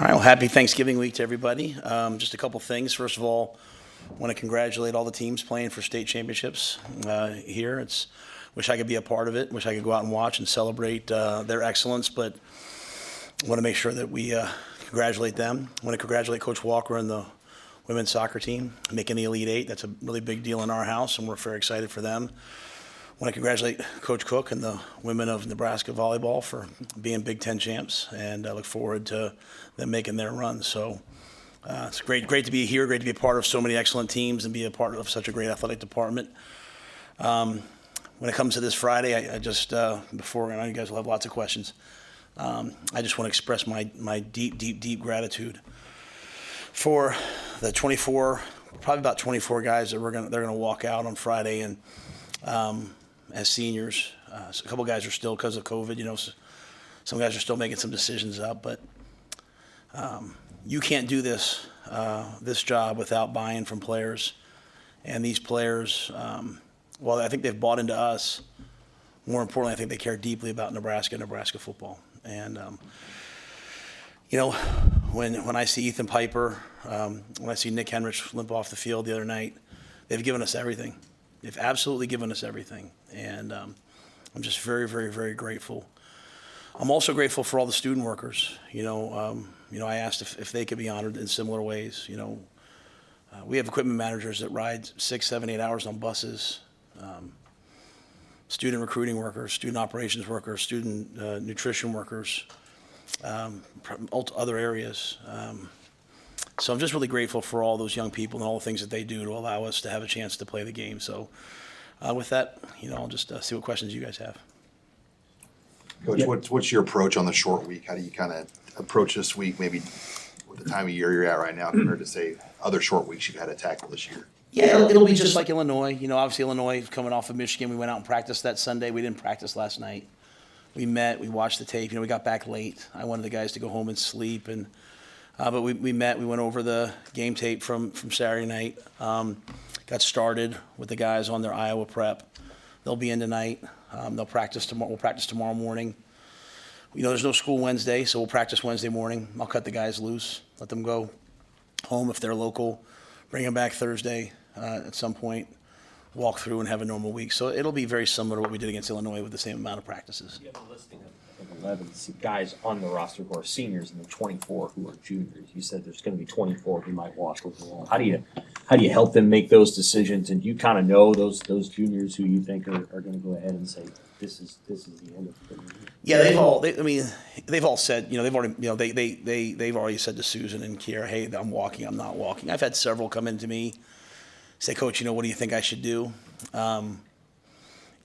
right, well, happy Thanksgiving week to everybody. Just a couple things. First of all, I want to congratulate all the teams playing for state championships here. Wish I could be a part of it. Wish I could go out and watch and celebrate their excellence, but I want to make sure that we congratulate them. I want to congratulate Coach Walker and the women's soccer team making the Elite Eight. That's a really big deal in our house, and we're very excited for them. I want to congratulate Coach Cook and the women of Nebraska volleyball for being Big Ten champs, and I look forward to them making their run. So it's great to be here, great to be a part of so many excellent teams and be a part of such a great athletic department. When it comes to this Friday, I just, before, I know you guys will have lots of questions, I just want to express my deep gratitude for the 24, probably about 24 guys that they're gonna walk out on Friday, and as seniors. So a couple guys are still, because of COVID, some guys are still making some decisions up, but you can't do this job without buy-in from players. And these players, well, I think they've bought into us. More importantly, I think they care deeply about Nebraska football. And when I see Ethan Piper, when I see Nick Henrich limp off the field the other night, they've given us everything. They've absolutely given us everything, and I'm just very grateful. I'm also grateful for all the student workers. I asked if they could be honored in similar ways. We have equipment managers that ride 6, 7, 8 hours on buses. Student recruiting workers, student operations workers, student nutrition workers, other areas. So I'm just really grateful for all those young people and all the things that they do to allow us to have a chance to play the game. So with that, I'll just see what questions you guys have. Coach, what's your approach on the short week? How do you kind of approach this week, maybe with the time of year you're at right now compared to, say, other short weeks you've had to tackle this year? Yeah, it'll be just like Illinois. Obviously Illinois is coming off of Michigan. We went out and practiced that Sunday. We didn't practice last night. We met, we watched the tape. We got back late. I wanted the guys to go home and sleep, but we met. We went over the game tape from Saturday night. Got started with the guys on their Iowa prep. They'll be in tonight. They'll practice tomorrow. We'll practice tomorrow morning. There's no school Wednesday, so we'll practice Wednesday morning. I'll cut the guys loose, let them go home if they're local, bring them back Thursday at some point, walk through and have a normal week. So it'll be very similar to what we did against Illinois with the same amount of practices. You have a listing of 11 guys on the roster who are seniors and then 24 who are juniors. You said there's going to be 24 who might walk with the wall. How do you help them make those decisions? And you kind of know those juniors who you think are going to go ahead and say this is the end of the year. Yeah, they've all said, they've already, they've already said to Susan and Kiera, hey, I'm walking, I'm not walking. I've had several come in to me, say, Coach, what do you think I should do?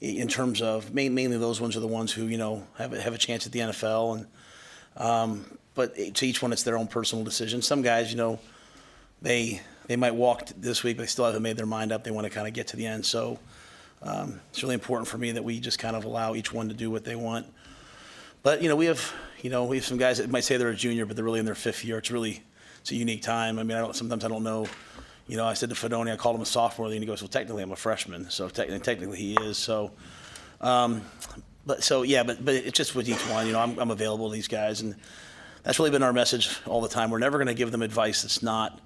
In terms of mainly those ones are the ones who have a chance at the NFL, and but to each one it's their own personal decision. Some guys they might walk this week, but they still haven't made their mind up. They want to kind of get to the end. So it's really important for me that we just kind of allow each one to do what they want. But we have some guys that might say they're a junior, but they're really in their 5th year. It's a unique time. Sometimes I don't know. I said to Fedoni, I called him a sophomore, and he goes, well, technically I'm a freshman. So technically he is. So, but it's just with each one, I'm available to these guys. And that's really been our message all the time. We're never going to give them advice that's not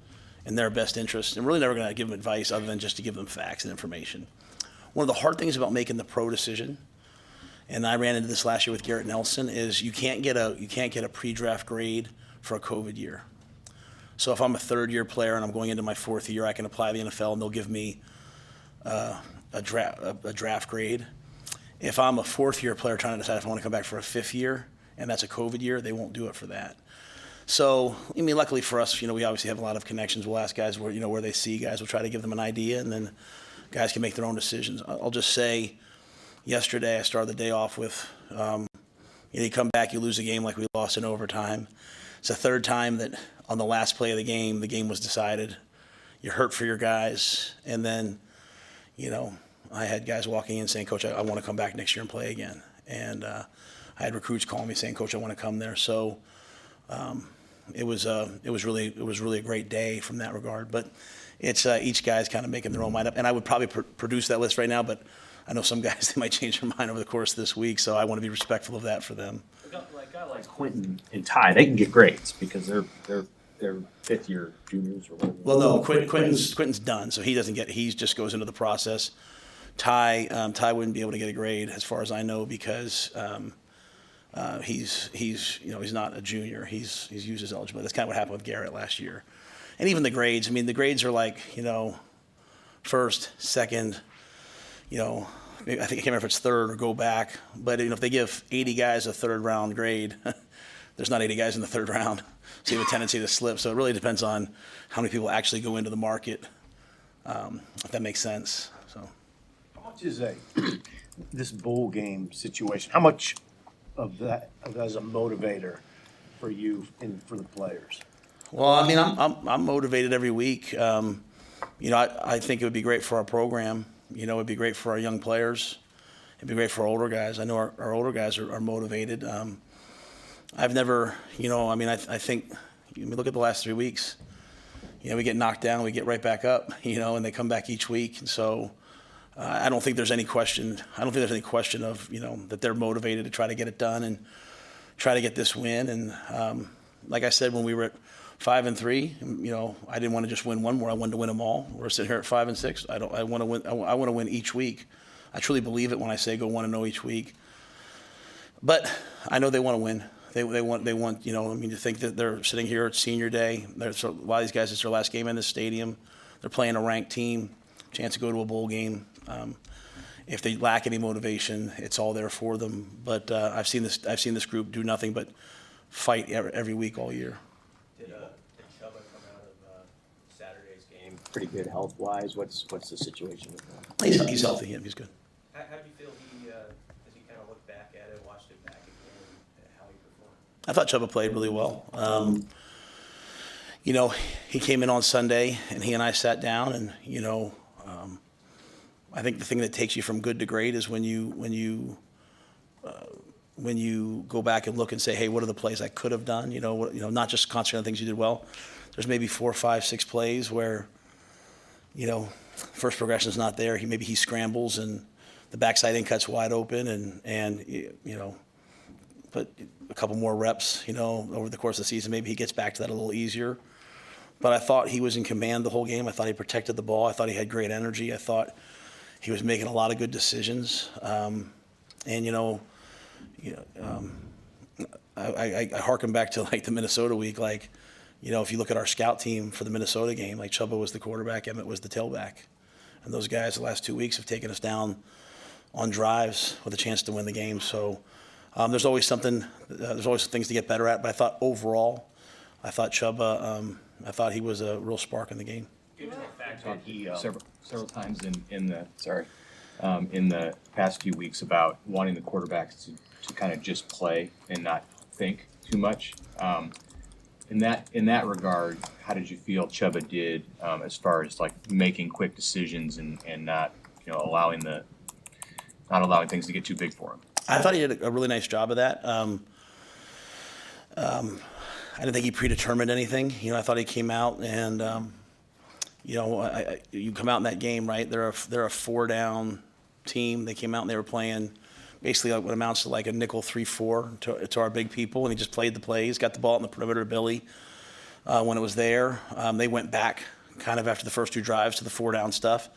in their best interest. And we're really never going to give them advice other than just to give them facts and information. One of the hard things about making the pro decision, and I ran into this last year with Garrett Nelson, is you can't get a pre-draft grade for a COVID year. So if I'm a 3rd-year player and I'm going into my 4th year, I can apply to the NFL and they'll give me a draft grade. If I'm a 4th-year player trying to decide if I want to come back for a 5th year and that's a COVID year, they won't do it for that. So luckily for us, we obviously have a lot of connections. We'll ask guys where they see guys. We'll try to give them an idea, and then guys can make their own decisions. I'll just say, yesterday I started the day off with, you come back, you lose a game like we lost in overtime. It's the 3rd time that on the last play of the game was decided. You're hurt for your guys. And then, I had guys walking in saying, Coach, I want to come back next year and play again. And I had recruits calling me saying, Coach, I want to come there. So it was really a great day from that regard. But it's each guy's kind of making their own mind up. And I would probably produce that list right now, but I know some guys, they might change their mind over the course of this week, so I want to be respectful of that for them. Like a guy like Quentin and Ty, they can get grades because they're fifth year juniors or whatever. Well, no, Quentin's done, so he just goes into the process. Ty wouldn't be able to get a grade as far as I know because he's not a junior. He's used his eligibility. That's kind of what happened with Garrett last year. And even the grades, I mean, the grades are like, first, second, maybe, I can't remember if it's third or go back. But if they give 80 guys a third round grade, there's not 80 guys in the third round. So you have a tendency to slip. So it really depends on how many people actually go into the market, if that makes sense. So. How much is this bowl game situation? How much of that is a motivator for you and for the players? Well, I mean, I'm motivated every week. I think it would be great for our program. It'd be great for our young players. It'd be great for our older guys. I know our older guys are motivated. I've never, I think, look at the last 3 weeks. We get knocked down, we get right back up, and they come back each week. And so I don't think there's any question. I don't think there's any question of, that they're motivated to try to get it done and try to get this win. And like I said, when we were at 5-3, I didn't want to just win one more. I wanted to win them all. We're sitting here at 5-6. I want to win. I want to win each week. I truly believe it when I say go 1-0 each week. But I know they want to win. They want. To think that they're sitting here at senior day. So a lot of these guys, it's their last game in this stadium. They're playing a ranked team, chance to go to a bowl game. If they lack any motivation, it's all there for them. But I've seen this group do nothing but fight every week all year. Did Chubba come out of Saturday's game pretty good health-wise? What's the situation with him? He's healthy. Yeah, he's good. How do you feel as you kind of look back at it, watched it back again, how he performed? I thought Chubba played really well. He came in on Sunday, and he and I sat down, and I think the thing that takes you from good to great is when you go back and look and say, hey, what are the plays I could have done? Not just concentrate on things you did well. There's maybe 4, 5, 6 plays where, first progression is not there. Maybe he scrambles and the backside in cut's wide open, and but a couple more reps, over the course of the season, maybe he gets back to that a little easier. But I thought he was in command the whole game. I thought he protected the ball. I thought he had great energy. I thought he was making a lot of good decisions. I harken back to like the Minnesota week. Like, if you look at our scout team for the Minnesota game, like Chubba was the quarterback, Emmett was the tailback, and those guys the last 2 weeks have taken us down on drives with a chance to win the game. So there's always something. There's always things to get better at. But I thought overall, Chubba. I thought he was a real spark in the game. Given the fact Talked that he several times in the past few weeks about wanting the quarterbacks to kind of just play and not think too much. In that regard, how did you feel Chubba did as far as like making quick decisions and not allowing things to get too big for him? I thought he did a really nice job of that. I didn't think he predetermined anything. I thought he came out and, you come out in that game, right? They're a 4-down team. They came out and they were playing basically like what amounts to like a nickel 3-4 to our big people, and he just played the plays, got the ball in the perimeter of Billy when it was there. They went back kind of after the first 2 drives to the 4-down stuff.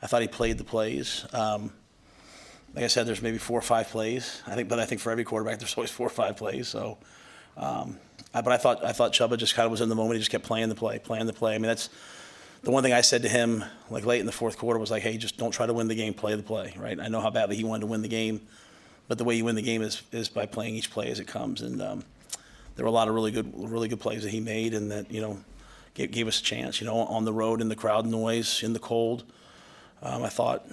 I thought he played the plays. Like I said, there's maybe 4 or 5 plays. I think for every quarterback, there's always 4 or 5 plays. So, but I thought Chubba just kind of was in the moment. He just kept playing the play. I mean, that's the one thing I said to him, like late in the fourth quarter, was like, hey, just don't try to win the game, play the play, right? I know how badly he wanted to win the game, but the way you win the game is by playing each play as it comes. And there were a lot of really good plays that he made, and that gave us a chance. On the road, in the crowd noise, in the cold. I thought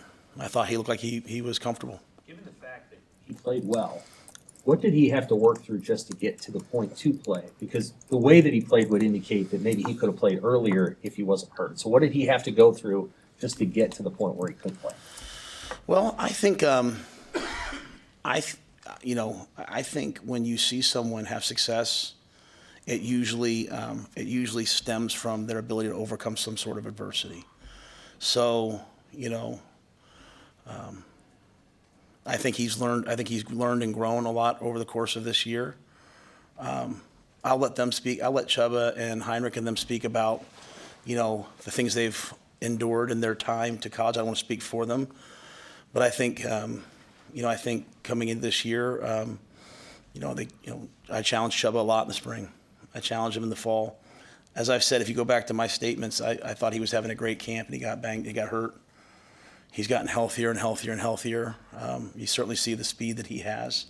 he looked like he was comfortable. Given the fact that he played well, what did he have to work through just to get to the point to play? Because the way that he played would indicate that maybe he could have played earlier if he wasn't hurt. So what did he have to go through just to get to the point where he could play? Well, I think I think when you see someone have success, it usually stems from their ability to overcome some sort of adversity. So I think he's learned and grown a lot over the course of this year. I'll let them speak. I'll let Chubba and Heinrich and them speak about, the things they've endured in their time to college. I don't want to speak for them, but I think, I think coming into this year, I challenged Chubba a lot in the spring. I challenged him in the fall. As I've said, if you go back to my statements, I thought he was having a great camp, and he got banged. He got hurt. He's gotten healthier and healthier and healthier. You certainly see the speed that he has.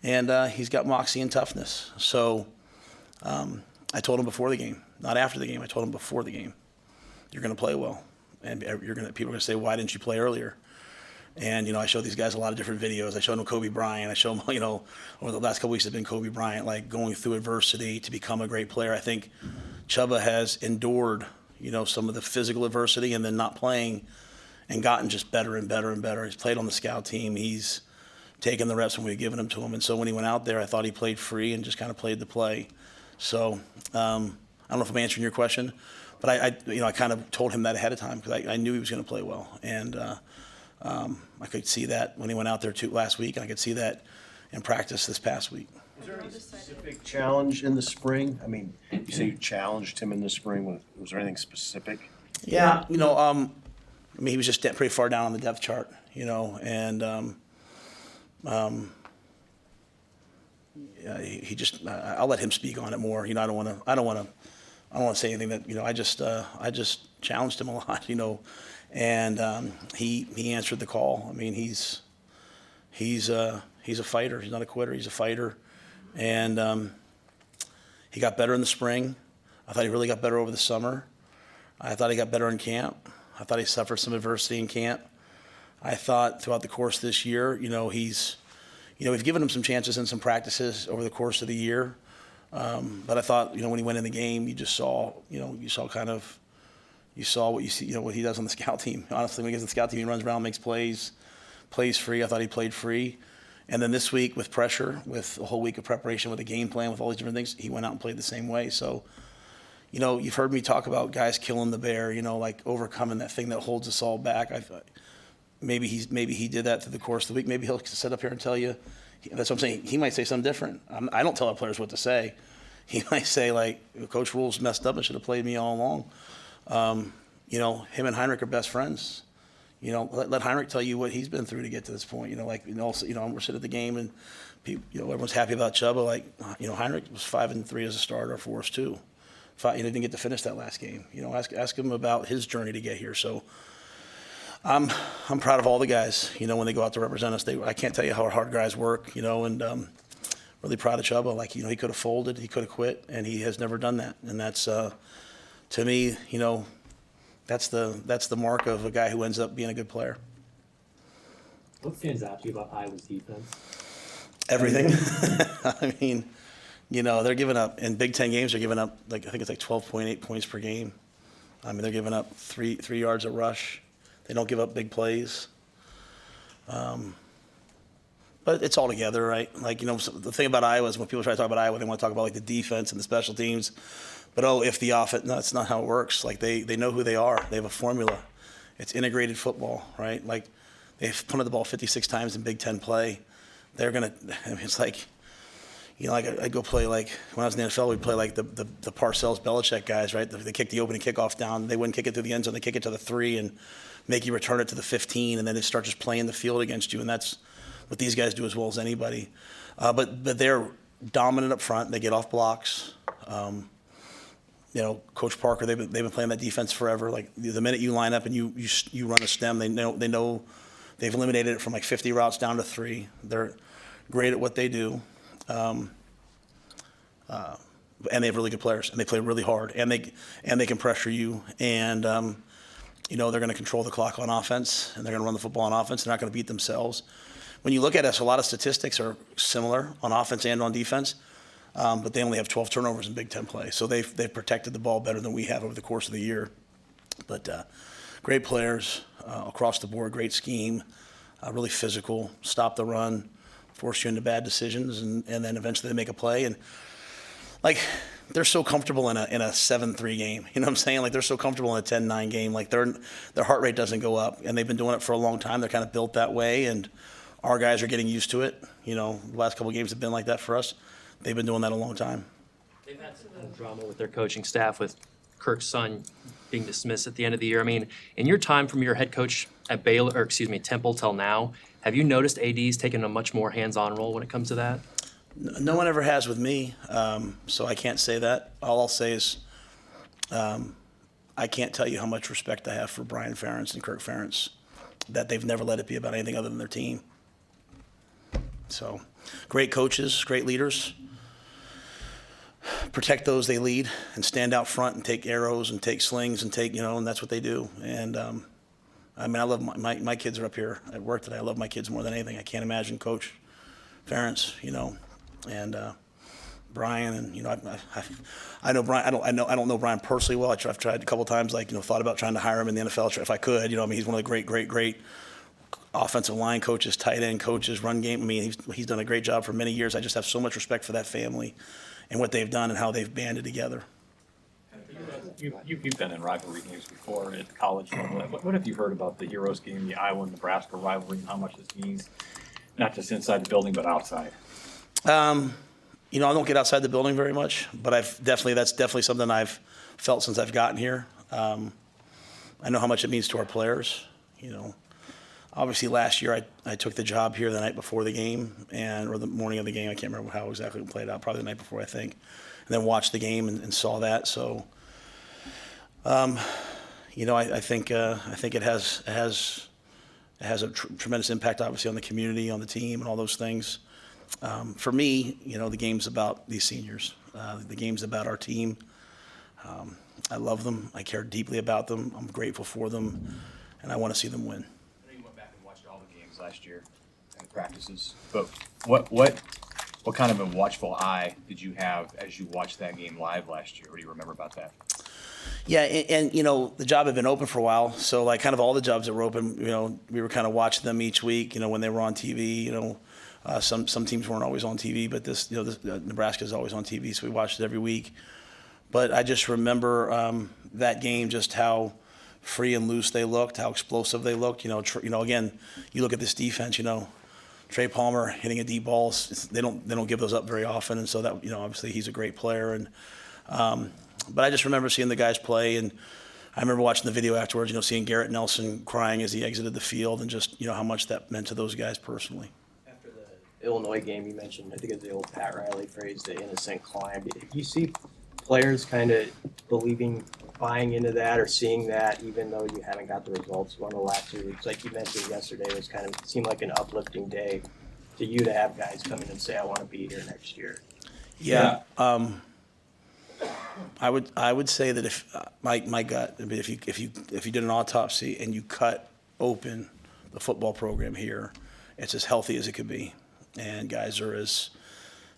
And he's got moxie and toughness. So I told him before the game, not after the game. I told him before the game, you're going to play well. And people are going to say, why didn't you play earlier? And, I showed these guys a lot of different videos. I showed them Kobe Bryant. I showed them, over the last couple weeks, it's been Kobe Bryant, like going through adversity to become a great player. I think Chubba has endured, some of the physical adversity and then not playing and gotten just better and better and better. He's played on the scout team. He's taken the reps when we've given them to him. And so when he went out there, I thought he played free and just kind of played the play. So I don't know if I'm answering your question, but I kind of told him that ahead of time because I knew he was going to play well. And I could see that when he went out there last week, and I could see that in practice this past week. Was there any specific challenge in the spring? I mean, you say you challenged him in the spring. Was there anything specific? Yeah, he was just pretty far down on the depth chart, and he just. I'll let him speak on it more. I don't want to say anything that I just challenged him a lot, and he answered the call. I mean, he's a fighter. He's not a quitter. He's a fighter, and he got better in the spring. I thought he really got better over the summer. I thought he got better in camp. I thought he suffered some adversity in camp. I thought throughout the course of this year, we've given him some chances in some practices over the course of the year. But I thought, when he went in the game, you saw what you see, what he does on the scout team. Honestly, when he gets on the scout team, he runs around, makes plays free. I thought he played free. And then this week with pressure, with a whole week of preparation, with a game plan, with all these different things, he went out and played the same way. So, you've heard me talk about guys killing the bear, like overcoming that thing that holds us all back. I thought maybe he did that through the course of the week. Maybe he'll sit up here and tell you. That's what I'm saying. He might say something different. I don't tell our players what to say. He might say, like, Coach Rhule's messed up and should have played me all along. Him and Heinrich are best friends. Let Heinrich tell you what he's been through to get to this point. We're sitting at the game and people, everyone's happy about Chubba. Like, Heinrich was 5-3 as a starter for us too. He didn't get to finish that last game. Ask him about his journey to get here. So I'm proud of all the guys. When they go out to represent us, I can't tell you how hard guys work. And really proud of Chubba. Like, he could have folded, he could have quit, and he has never done that. And that's to me, that's the mark of a guy who ends up being a good player. What stands out to you about Iowa's defense? Everything. I mean, they're giving up in Big Ten games. They're giving up I think it's 12.8 points per game. I mean, they're giving up three yards a rush. They don't give up big plays. But it's all together, right? Like, so the thing about Iowa is when people try to talk about Iowa, they want to talk about the defense and the special teams. But if the offense, no, that's not how it works. Like, they know who they are. They have a formula. It's integrated football, right? Like, they've punted the ball 56 times in Big Ten play. They're gonna. I mean, it's like, I go play when I was in the NFL, we'd play the Parcells Belichick guys, right? They kick the opening kickoff down. They wouldn't kick it to the end zone. They kick it to the 3 and make you return it to the 15, and then they start just playing the field against you. And that's what these guys do as well as anybody. But they're dominant up front. They get off blocks. Coach Parker, they've been playing that defense forever. Like, the minute you line up and you run a stem, they know they've eliminated it from 50 routes down to 3. They're great at what they do. And they have really good players, and they play really hard, and they can pressure you, and they're going to control the clock on offense, and they're going to run the football on offense. They're not going to beat themselves. When you look at us, a lot of statistics are similar on offense and on defense, but they only have 12 turnovers in Big Ten play, so they've protected the ball better than we have over the course of the year. But great players across the board, great scheme, really physical, stop the run, force you into bad decisions, and then eventually they make a play. And they're so comfortable in a 7-3 game. You know what I'm saying? They're so comfortable in a 10-9 game. Their heart rate doesn't go up, and they've been doing it for a long time. They're kind of built that way, and our guys are getting used to it. You know, the last couple of games have been like that for us. They've been doing that a long time. They've had some drama with their coaching staff, with Kirk's son being dismissed at the end of the year. I mean, in your time from your head coach at Temple till now, have you noticed ADs taking a much more hands-on role when it comes to that? No one ever has with me, so I can't say that. All I'll say is I can't tell you how much respect I have for Brian Ferentz and Kirk Ferentz, that they've never let it be about anything other than their team. So, great coaches, great leaders. Protect those they lead and stand out front and take arrows and take slings and take, and that's what they do. And I mean, I love my kids are up here at work today. I love my kids more than anything. I can't imagine Coach Ferentz, and Brian, and I know Brian. I don't know Brian personally well. I've tried a couple times, thought about trying to hire him in the NFL if I could. He's one of the great offensive line coaches, tight end coaches, run game. I mean, he's done a great job for many years. I just have so much respect for that family and what they've done and how they've banded together. You've been in rivalry games before at the college level. What have you heard about the Heroes game, the Iowa-Nebraska rivalry, and how much this means, not just inside the building, but outside? I don't get outside the building very much, but that's definitely something I've felt since I've gotten here. I know how much it means to our players. Obviously last year I took the job here the night before the game or the morning of the game. I can't remember how exactly it played out. Probably the night before, I think, and then watched the game and saw that. So, I think it has a tremendous impact, obviously, on the community, on the team, and all those things. For me, the game's about these seniors. The game's about our team. I love them. I care deeply about them. I'm grateful for them, and I want to see them win. I know you went back and watched all the games last year and practices, but what kind of a watchful eye did you have as you watched that game live last year? What do you remember about that? Yeah, and the job had been open for a while, so kind of all the jobs that were open, we were kind of watching them each week, when they were on TV, some teams weren't always on TV, but Nebraska is always on TV, so we watched it every week. But I just remember that game, just how free and loose they looked, how explosive they looked. Again, you look at this defense. Trey Palmer hitting a deep ball. They don't give those up very often, and so that obviously he's a great player. And but I just remember seeing the guys play, and I remember watching the video afterwards. Seeing Garrett Nelson crying as he exited the field, and just how much that meant to those guys personally. After the Illinois game, you mentioned, I think it's the old Pat Riley phrase, the innocent climb. Do you see players kind of buying into that or seeing that, even though you haven't got the results one of the last 2 weeks? Like you mentioned yesterday, was seemed like an uplifting day to you to have guys come in and say, I want to be here next year. Yeah. I would say that if my gut, if you did an autopsy and you cut open the football program here, it's as healthy as it could be, and guys are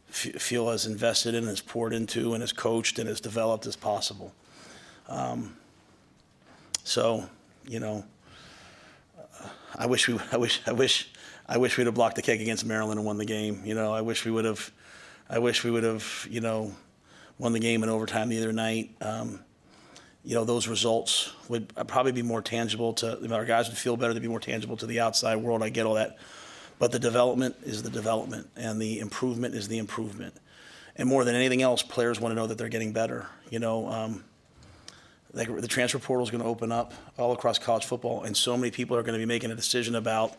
feel as invested in, as poured into, and as coached and as developed as possible. I wish we'd have blocked the kick against Maryland and won the game. I wish we would have, won the game in overtime the other night. Those results would probably be more tangible our guys would feel better to be more tangible to the outside world. I get all that. But the development is the development, and the improvement is the improvement. And more than anything else, players want to know that they're getting better. The transfer portal is going to open up all across college football, and so many people are going to be making a decision about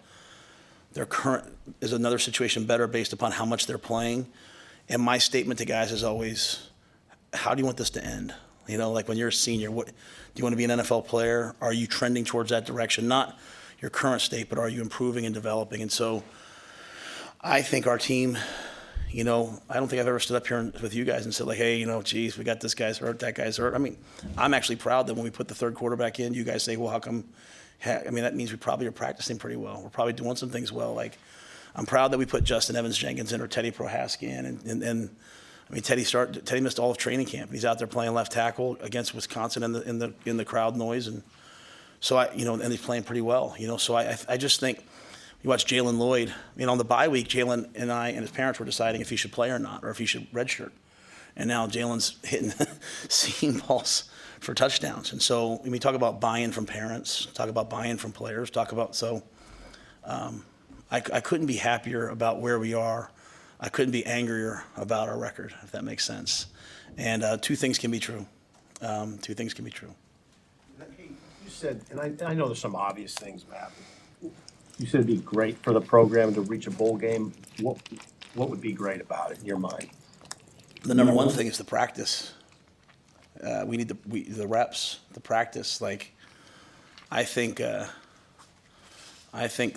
their current, is another situation better based upon how much they're playing. And my statement to guys is always, how do you want this to end? When you're a senior, do you want to be an NFL player? Are you trending towards that direction? Not your current state, but are you improving and developing? And so I think our team, I don't think I've ever stood up here with you guys and said, hey, geez, we got this guy's hurt, that guy's hurt. I mean, I'm actually proud that when we put the third quarterback in, you guys say, well, how come? That means we probably are practicing pretty well. We're probably doing some things well. I'm proud that we put Justin Evans-Jenkins in or Teddy Prohaska in. And Teddy missed all of training camp. He's out there playing left tackle against Wisconsin in the crowd noise. And so and he's playing pretty well. So I just think, you watch Jalen Lloyd, on the bye week, Jalen and I and his parents were deciding if he should play or not, or if he should redshirt. And now Jalen's hitting seam balls for touchdowns. And so when we talk about buy-in from parents, talk about buy-in from players, I couldn't be happier about where we are. I couldn't be angrier about our record, if that makes sense. And two things can be true. Two things can be true. Hey, you said, and I know there's some obvious things, Matt. You said it'd be great for the program to reach a bowl game. What would be great about it in your mind? The number one thing is the practice. We need the reps, the practice. Like, I think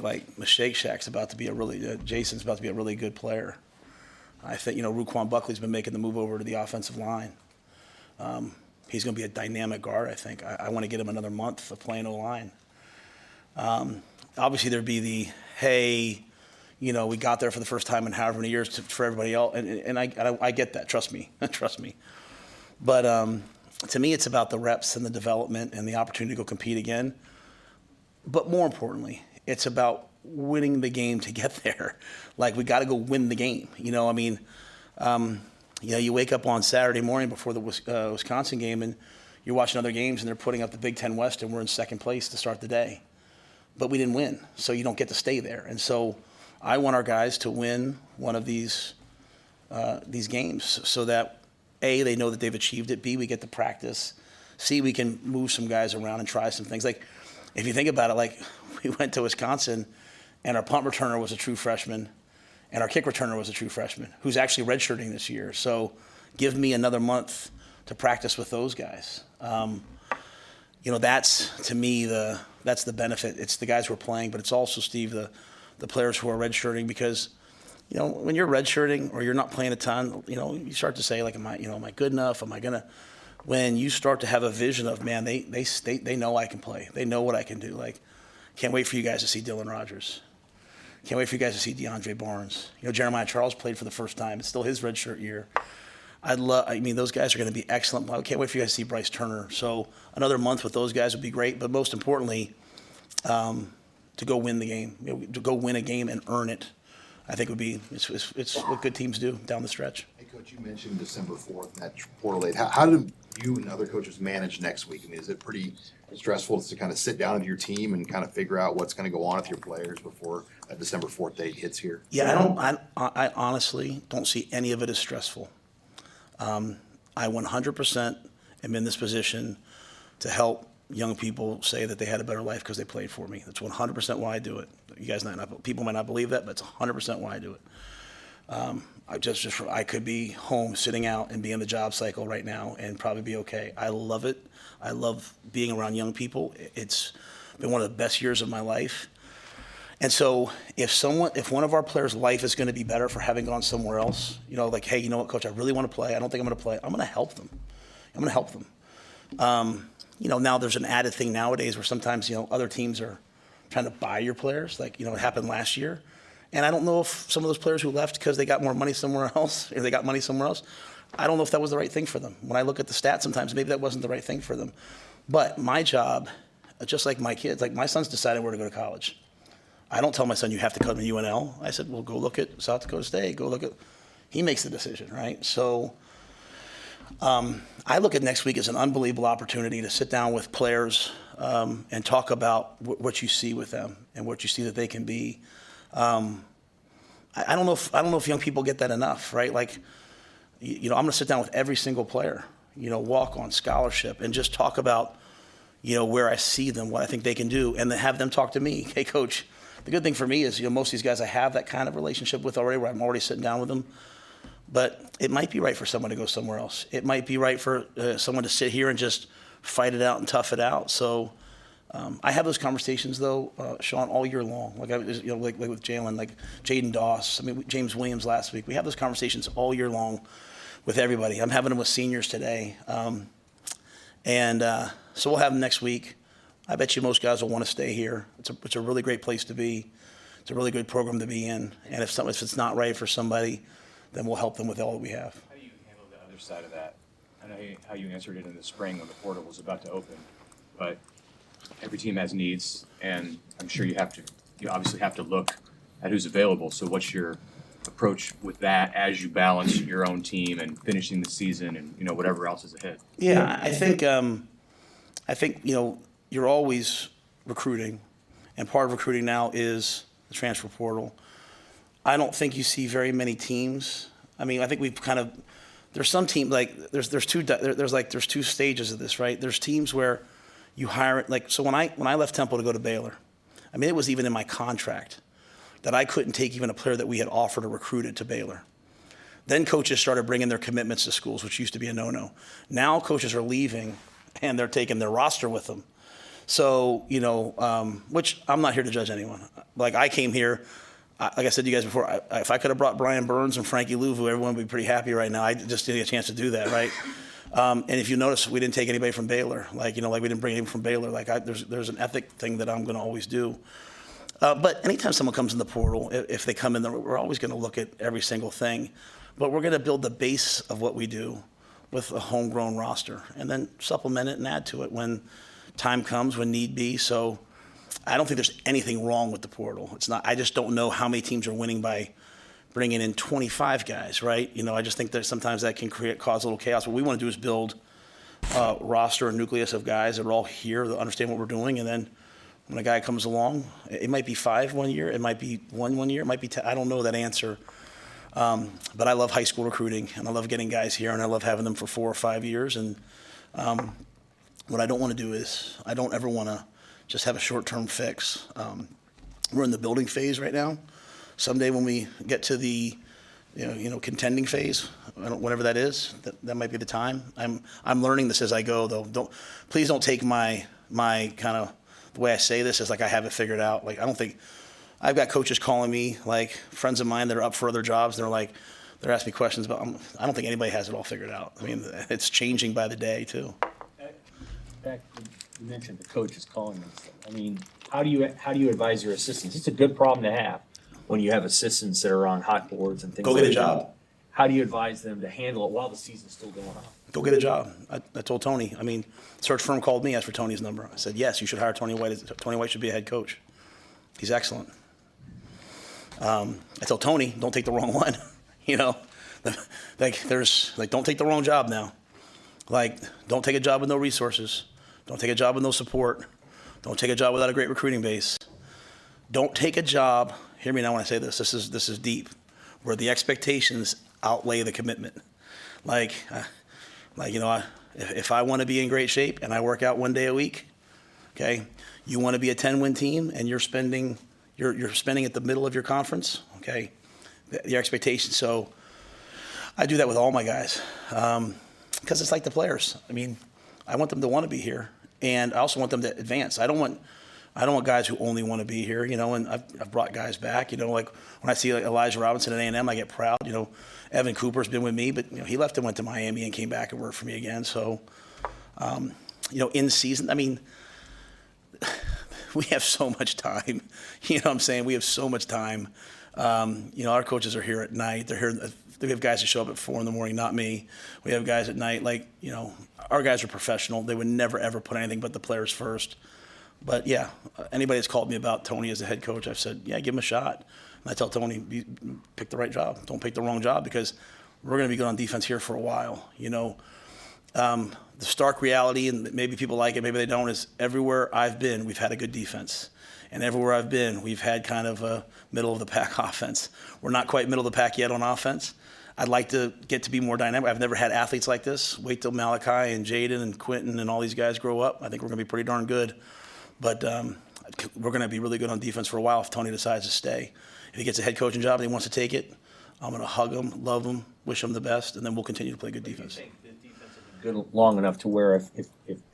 like Shake Shack's about to be Jason's about to be a really good player. I think, Ruquan Buckley's been making the move over to the offensive line. He's going to be a dynamic guard, I think. I want to get him another month of playing O-line. Obviously, there'd be hey, we got there for the first time in however many years for everybody else. And I get that. Trust me. Trust me. But to me, it's about the reps and the development and the opportunity to go compete again. But more importantly, it's about winning the game to get there. Like, we got to go win the game. You wake up on Saturday morning before the Wisconsin game and you're watching other games and they're putting up the Big Ten West and we're in second place to start the day. But we didn't win, so you don't get to stay there. And so I want our guys to win one of these games so that, A, they know that they've achieved it, B, we get to practice, C, we can move some guys around and try some things. Like, if you think about it, like, we went to Wisconsin and our punt returner was a true freshman and our kick returner was a true freshman who's actually redshirting this year. So give me another month to practice with those guys. That's, to me, that's the benefit. It's the guys who are playing, but it's also, Steve, the players who are redshirting, because, when you're redshirting or you're not playing a ton, you start to say, like, am I good enough? Am I going to? When you start to have a vision of, man, they know I can play. They know what I can do. Like, can't wait for you guys to see Dylan Rogers. Can't wait for you guys to see DeAndre Barnes. Jeremiah Charles played for the first time. It's still his redshirt year. Those guys are going to be excellent. I can't wait for you guys to see Bryce Turner. So another month with those guys would be great. But most importantly, to go win the game, to go win a game and earn it, I think it's what good teams do down the stretch. Hey, Coach, you mentioned December 4th and that portal date. How do you and other coaches manage next week? Is it pretty stressful to kind of sit down with your team and kind of figure out what's going to go on with your players before that December 4th date hits here? Yeah, I honestly don't see any of it as stressful. I 100% am in this position to help young people say that they had a better life because they played for me. That's 100% why I do it. You guys people might not believe that, but it's 100% why I do it. I could be home sitting out and be in the job cycle right now and probably be okay. I love it. I love being around young people. It's been one of the best years of my life. And so if one of our players' life is going to be better for having gone somewhere else, like, hey, you know what, Coach, I really want to play. I don't think I'm going to play. I'm going to help them. Now there's an added thing nowadays where sometimes, other teams are trying to buy your players. Like, it happened last year. And I don't know if some of those players who left because they got more money somewhere else, or they got money somewhere else, I don't know if that was the right thing for them. When I look at the stats sometimes, maybe that wasn't the right thing for them. But my job, just like my kids, like my son's deciding where to go to college. I don't tell my son, you have to come to UNL. I said, well, go look at South Dakota State. He makes the decision, right? So I look at next week as an unbelievable opportunity to sit down with players and talk about what you see with them and what you see that they can be. I don't know if young people get that enough, right? Like, I'm going to sit down with every single player, walk on scholarship, and just talk about, where I see them, what I think they can do, and then have them talk to me. Hey, Coach, the good thing for me is, most of these guys I have that kind of relationship with already, where I'm already sitting down with them. But it might be right for someone to go somewhere else. It might be right for someone to sit here and just fight it out and tough it out. So I have those conversations, though, Sean, all year long. Like like with Jalen, like Jaden Doss. James Williams last week. We have those conversations all year long with everybody. I'm having them with seniors today, so we'll have them next week. I bet you most guys will want to stay here. It's a really great place to be. It's a really good program to be in. And if it's not right for somebody, then we'll help them with all that we have. How do you handle the other side of that? I know how you answered it in the spring when the portal was about to open, but every team has needs, and I'm sure you obviously have to look at who's available. So what's your approach with that as you balance your own team and finishing the season and whatever else is ahead? Yeah, I think you're always recruiting, and part of recruiting now is the transfer portal. I don't think you see very many teams. I mean, I think we've kind of, there's some team, like, there's two stages of this, right? There's teams where you hire it, like, so when I left Temple to go to Baylor, I mean, it was even in my contract that I couldn't take even a player that we had offered or recruited to Baylor. Then coaches started bringing their commitments to schools, which used to be a no-no. Now coaches are leaving and they're taking their roster with them. So, which I'm not here to judge anyone. Like, I came here, like I said to you guys before, if I could have brought Brian Burns and Frankie Louvu, everyone would be pretty happy right now. I just didn't get a chance to do that, right? And if you notice, we didn't take anybody from Baylor. Like, we didn't bring anyone from Baylor. Like, there's an ethic thing that I'm going to always do. But anytime someone comes in the portal, if they come in there, we're always going to look at every single thing. But we're going to build the base of what we do with a homegrown roster and then supplement it and add to it when time comes, when need be. So I don't think there's anything wrong with the portal. It's not. I just don't know how many teams are winning by bringing in 25 guys, right? I just think that sometimes that can cause a little chaos. What we want to do is build a roster, a nucleus of guys that are all here that understand what we're doing, and then when a guy comes along, it might be 5 1 year, it might be one year, it might be 10. I don't know that answer. But I love high school recruiting, and I love getting guys here, and I love having them for 4 or 5 years. And what I don't want to do is I don't ever want to just have a short-term fix. We're in the building phase right now. Someday when we get to the contending phase, whatever that is, that might be the time. I'm learning this as I go, though. Please don't take my kind of the way I say this as like I have it figured out. Like, I don't think. I've got coaches calling me, like friends of mine that are up for other jobs. They're asking me questions, but I don't think anybody has it all figured out. I mean, it's changing by the day too. Back, you mentioned the coaches calling them. I mean, how do you advise your assistants? It's a good problem to have when you have assistants that are on hot boards and things. Go get a job. How do you advise them to handle it while the season's still going on? Go get a job. I told Tony. I mean, search firm called me, asked for Tony's number. I said, yes, you should hire Tony White. Tony White should be a head coach. He's excellent. I tell Tony, don't take the wrong one. Don't take the wrong job now. Like, don't take a job with no resources. Don't take a job with no support. Don't take a job without a great recruiting base. Don't take a job, hear me now when I say this, this is deep, where the expectations outweigh the commitment. If I want to be in great shape and I work out 1 day a week, okay, you want to be a 10-win team and you're spending at the middle of your conference, okay, your expectations. So I do that with all my guys because it's like the players. I mean, I want them to want to be here, and I also want them to advance. I don't want guys who only want to be here, and I've brought guys back, like when I see like Elijah Robinson at A&M, I get proud. Evan Cooper's been with me, but he left and went to Miami and came back and worked for me again. So, in season, I mean, we have so much time. You know what I'm saying? We have so much time. Our coaches are here at night. They're here. We have guys that show up at 4 a.m, not me. We have guys at night. Our guys are professional. They would never, ever put anything but the players first. But, yeah, anybody that's called me about Tony as a head coach, I've said, yeah, give him a shot. And I tell Tony, pick the right job. Don't pick the wrong job because we're going to be good on defense here for a while. The stark reality, and maybe people like it, maybe they don't, is everywhere I've been, we've had a good defense. And everywhere I've been, we've had kind of a middle-of-the-pack offense. We're not quite middle-of-the-pack yet on offense. I'd like to get to be more dynamic. I've never had athletes like this. Wait till Malachi and Jaden and Quentin and all these guys grow up. I think we're going to be pretty darn good. But we're going to be really good on defense for a while if Tony decides to stay. If he gets a head coaching job and he wants to take it, I'm going to hug him, love him, wish him the best, and then we'll continue to play good defense. Good long enough to where if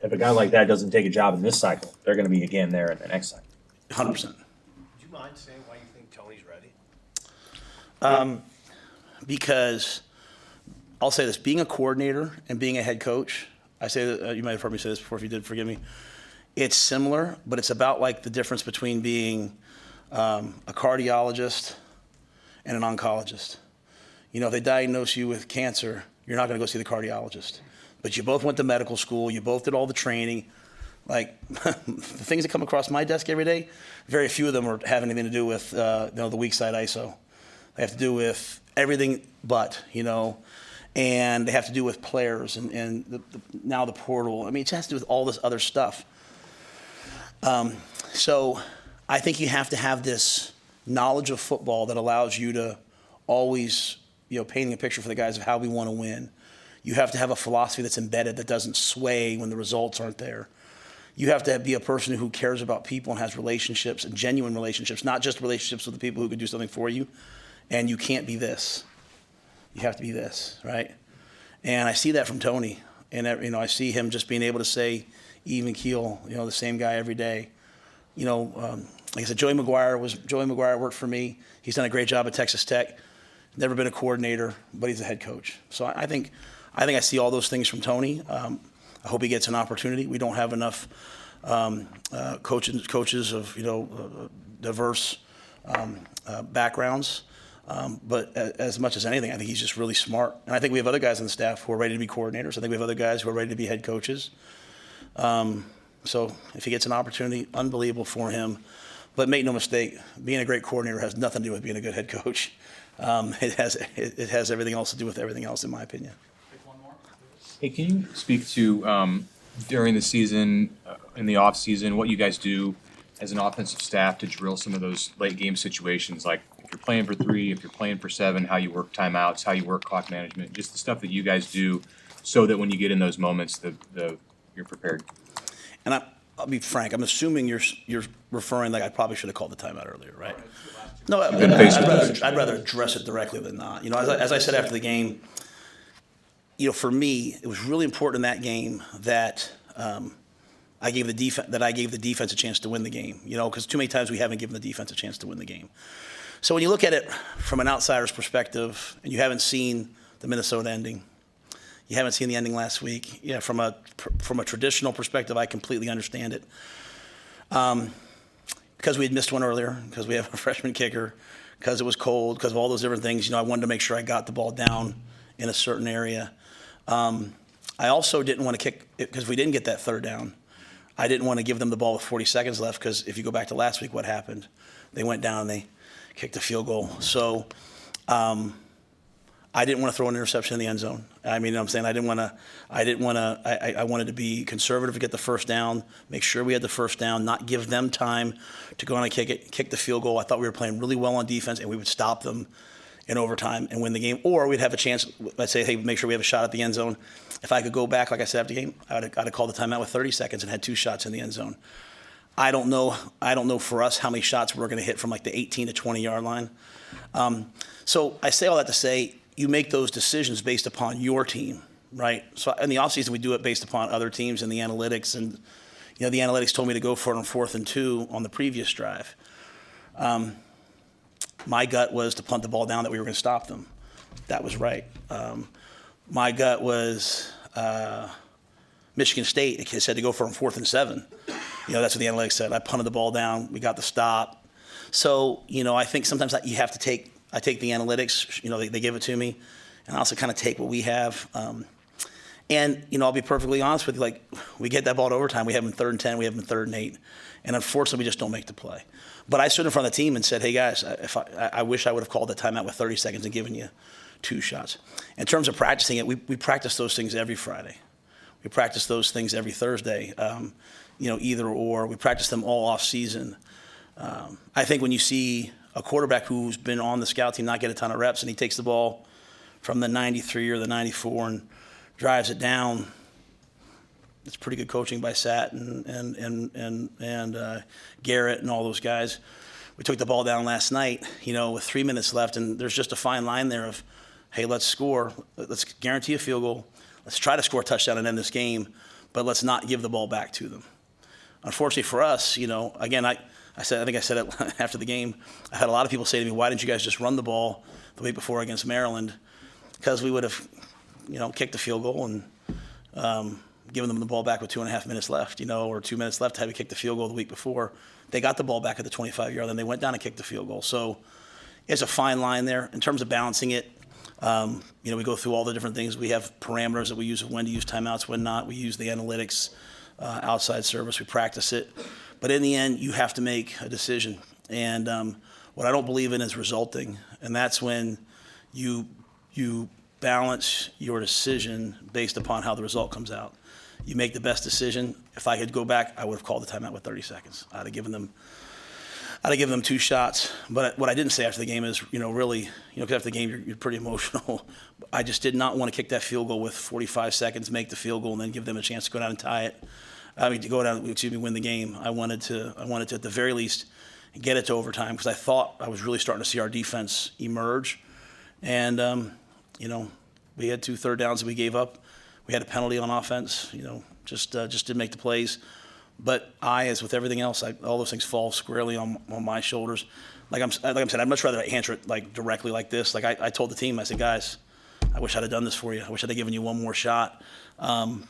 a guy like that doesn't take a job in this cycle, they're going to be again there in the next cycle. 100%. Would you mind saying why you think Tony's ready? Because I'll say this, being a coordinator and being a head coach, I say that, you might have heard me say this before, if you did, forgive me. It's similar, but it's about like the difference between being a cardiologist and an oncologist. If they diagnose you with cancer, you're not going to go see the cardiologist. But you both went to medical school, you both did all the training. Like, the things that come across my desk every day, very few of them have anything to do with the weak side ISO. They have to do with everything but, and they have to do with players and now the portal. I mean, it has to do with all this other stuff. So I think you have to have this knowledge of football that allows you to always, painting a picture for the guys of how we want to win. You have to have a philosophy that's embedded that doesn't sway when the results aren't there. You have to be a person who cares about people and has relationships and genuine relationships, not just relationships with the people who can do something for you. And you can't be this. You have to be this, right? And I see that from Tony. And, I see him just being able to say even keel, the same guy every day. Like I said, Joey McGuire worked for me. He's done a great job at Texas Tech. Never been a coordinator, but he's a head coach. So I think I see all those things from Tony. I hope he gets an opportunity. We don't have enough coaches of diverse backgrounds. But as much as anything, I think he's just really smart. And I think we have other guys on the staff who are ready to be coordinators. I think we have other guys who are ready to be head coaches. So if he gets an opportunity, unbelievable for him. But make no mistake, being a great coordinator has nothing to do with being a good head coach. It has everything else to do with everything else, in my opinion. Hey, can you speak to during the season, in the off season, what you guys do as an offensive staff to drill some of those late game situations, like if you're playing for 3, if you're playing for 7, how you work timeouts, how you work clock management, just the stuff that you guys do, so that when you get in those moments, you're prepared. And I'll be frank. I'm assuming you're referring like I probably should have called the timeout earlier, right? No, I'd rather address it directly than not. As I said after the game, for me, it was really important in that game that I gave the defense a chance to win the game. Because too many times we haven't given the defense a chance to win the game. So when you look at it from an outsider's perspective, and you haven't seen the Minnesota ending, you haven't seen the ending last week. Yeah, from a traditional perspective, I completely understand it. Because we had missed one earlier, because we have a freshman kicker, because it was cold, because of all those different things. I wanted to make sure I got the ball down in a certain area. I also didn't want to kick it because we didn't get that third down. I didn't want to give them the ball with 40 seconds left because if you go back to last week, what happened? They went down and they kicked a field goal. So I didn't want to throw an interception in the end zone. I wanted to be conservative to get the first down, make sure we had the first down, not give them time to go on and kick the field goal. I thought we were playing really well on defense and we would stop them in overtime and win the game. Or we'd have a chance, let's say, hey, make sure we have a shot at the end zone. If I could go back, like I said after the game, I'd have called the timeout with 30 seconds and had 2 shots in the end zone. I don't know for us how many shots we're going to hit from like the 18 to 20 yard line. So I say all that to say, you make those decisions based upon your team, right? So in the offseason, we do it based upon other teams and the analytics. And, the analytics told me to go for it on 4th and 2 on the previous drive. My gut was to punt the ball down, that we were going to stop them. That was right. My gut was Michigan State. It said to go for it on 4th and 7. That's what the analytics said. I punted the ball down. We got the stop. So, I think sometimes you have to take – I take the analytics, they give it to me, and I also kind of take what we have. And I'll be perfectly honest with you, like, we get that ball to overtime, we have them in 3rd and 10, we have them in 3rd and 8, and unfortunately we just don't make the play. But I stood in front of the team and said, hey guys, I wish I would have called the timeout with 30 seconds and given you 2 shots. In terms of practicing it, we practice those things every Friday. We practice those things every Thursday, either or. We practice them all off season. I think when you see a quarterback who's been on the scout team not get a ton of reps and he takes the ball from the 93 or the 94 and drives it down, it's pretty good coaching by Sat and Garrett and all those guys. We took the ball down last night, with 3 minutes left, and there's just a fine line there of, hey, let's score. Let's guarantee a field goal. Let's try to score a touchdown and end this game, but let's not give the ball back to them. Unfortunately for us, again, I think I said it after the game. I had a lot of people say to me, why didn't you guys just run the ball the week before against Maryland? Because we would have, kicked the field goal and given them the ball back with 2.5 minutes left, or 2 minutes left had we kicked the field goal the week before. They got the ball back at the 25-yard, then they went down and kicked the field goal. So it's a fine line there. In terms of balancing it, we go through all the different things. We have parameters that we use of when to use timeouts, when not. We use the analytics, outside service. We practice it. But in the end, you have to make a decision. And what I don't believe in is resulting. And that's when you balance your decision based upon how the result comes out. You make the best decision. If I could go back, I would have called the timeout with 30 seconds. I'd have given them I'd have given them 2 shots. But what I didn't say after the game is, really, because after the game you're pretty emotional. I just did not want to kick that field goal with 45 seconds, make the field goal, and then give them a chance to go down and tie it. Win the game. I wanted to at the very least get it to overtime because I thought I was really starting to see our defense emerge. And, we had 2 third downs that we gave up. We had a penalty on offense, just didn't make the plays. But as with everything else, all those things fall squarely on my shoulders. Like I said, I'd much rather answer it like directly like this. Like I told the team, I said, guys, I wish I'd have done this for you. I wish I'd have given you one more shot. That's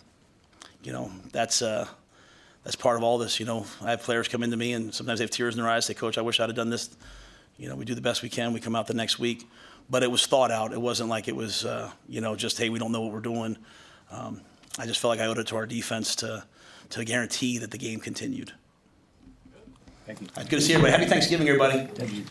part of all this. I have players come into me and sometimes they have tears in their eyes. Say, Coach, I wish I'd have done this. We do the best we can. We come out the next week. But it was thought out. It wasn't like it was, just, hey, we don't know what we're doing. I just felt like I owed it to our defense to guarantee that the game continued. Thank you. Good to see everybody. Happy Thanksgiving, everybody. Thank you.